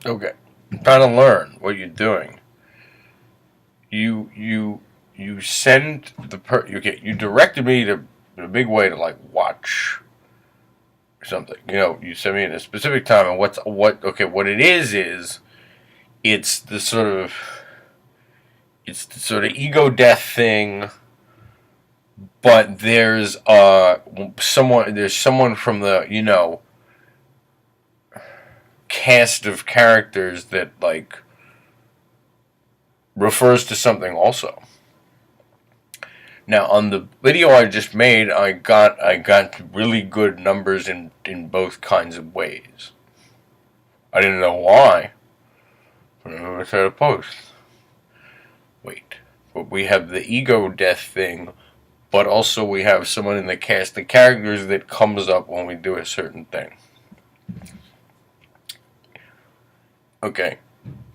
Okay. I'm trying to learn what you're doing. You send you directed me to in a big way to like watch something. You send me at a specific time, and what it is it's the sort of ego death thing, but there's someone from the cast of characters that like refers to something also. Now on the video I just made, I got really good numbers in both kinds of ways. I didn't know why, but I'm gonna try to post. Wait, but we have the ego death thing, but also we have someone in the cast of characters that comes up when we do a certain thing. Okay,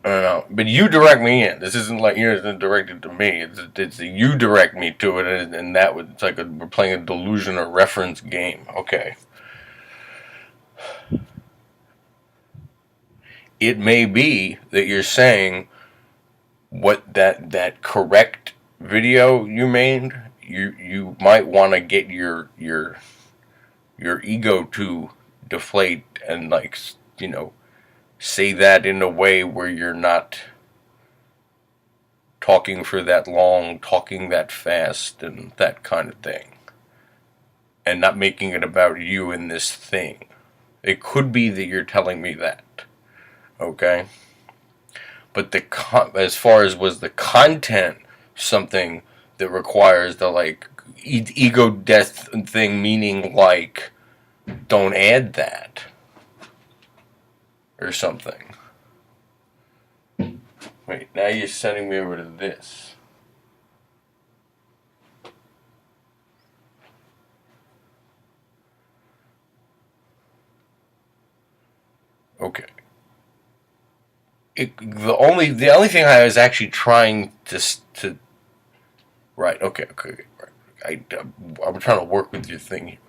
I don't know, but you direct me in. This isn't like yours isn't directed to me. It's you direct me to it, and that would it's like we're playing a delusion or reference game. Okay, it may be that you're saying what that correct video you made. You might want to get your ego to deflate and like say that in a way where you're not talking for that long, talking that fast, and that kind of thing, and not making it about you and this thing. It could be that you're telling me that, okay? But as far as was the content something that requires the like ego death thing, meaning like don't add that or something. Wait, now you're sending me over to this. Okay. The only thing I was actually trying to right. Okay. Right. I'm trying to work with your thing.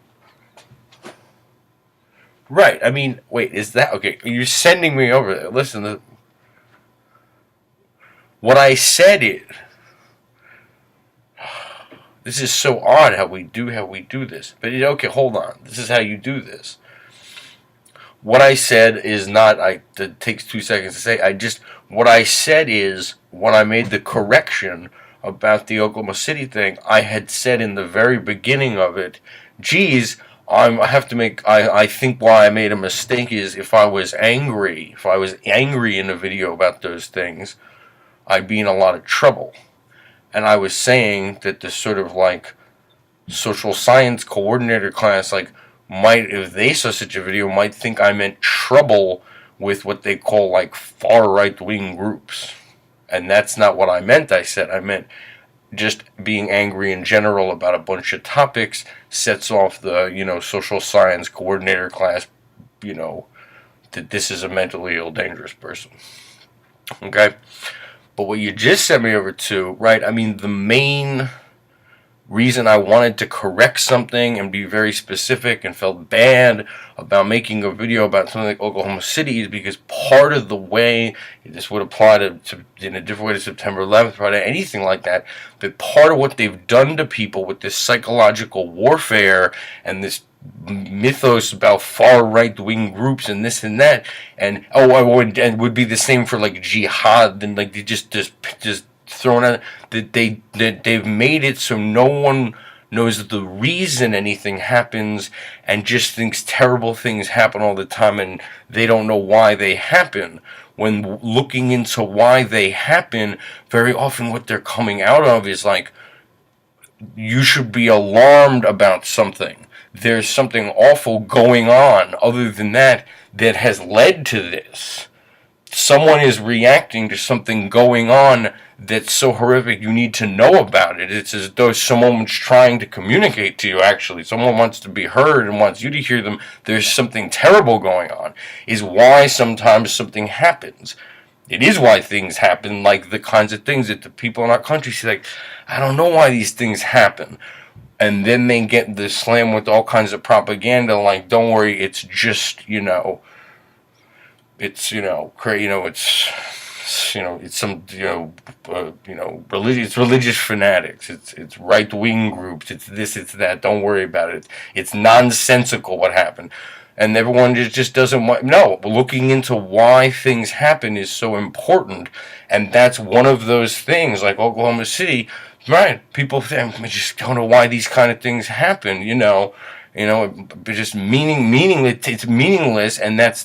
Right. I mean, wait. Is that okay? You're sending me over there. Listen. What I said is this is so odd how we do this. But okay, hold on. This is how you do this. What I said is not. It takes 2 seconds to say. What I said is when I made the correction about the Oklahoma City thing. I had said in the very beginning of it, "Geez, I have to make. I think why I made a mistake is if I was angry. If I was angry in a video about those things, I'd be in a lot of trouble." And I was saying that this sort of like social science coordinator class like might if they saw such a video might think I meant trouble with what they call like far right wing groups. And that's not what I meant. I meant just being angry in general about a bunch of topics sets off the, social science coordinator class, you know, that this is a mentally ill, dangerous person. Okay? But what you just sent me over to, right? I mean, the main reason I wanted to correct something and be very specific and felt bad about making a video about something like Oklahoma City is because part of the way this would apply to in a different way to September 11th, probably anything like that, but part of what they've done to people with this psychological warfare and this mythos about far right wing groups and this and that, and and would be the same for like jihad, and like they just thrown out that they've made it so no one knows the reason anything happens and just thinks terrible things happen all the time and they don't know why they happen. When looking into why they happen, very often what they're coming out of is like, you should be alarmed about something. There's something awful going on other than that has led to this. Someone is reacting to something going on that's so horrific you need to know about it. It's as though someone's trying to communicate to you, actually. Someone wants to be heard and wants you to hear them. There's something terrible going on, is why sometimes something happens. It is why things happen, like the kinds of things that the people in our country say, like, I don't know why these things happen. And then they get the slam with all kinds of propaganda, like, don't worry, it's just, it's it's some religious fanatics. It's right wing groups. It's this. It's that. Don't worry about it. It's nonsensical what happened, and everyone just doesn't want. No, looking into why things happen is so important, and that's one of those things. Like Oklahoma City, right? People I just don't know why these kind of things happen. Just meaningless. It's meaningless, and that's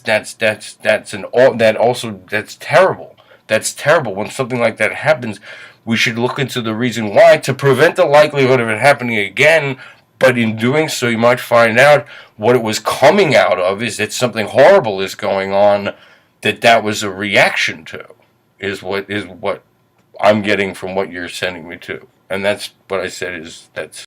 terrible. That's terrible. When something like that happens, we should look into the reason why to prevent the likelihood of it happening again. But in doing so, you might find out what it was coming out of is that something horrible is going on. That was a reaction to, is what I'm getting from what you're sending me to, and that's what I said is that's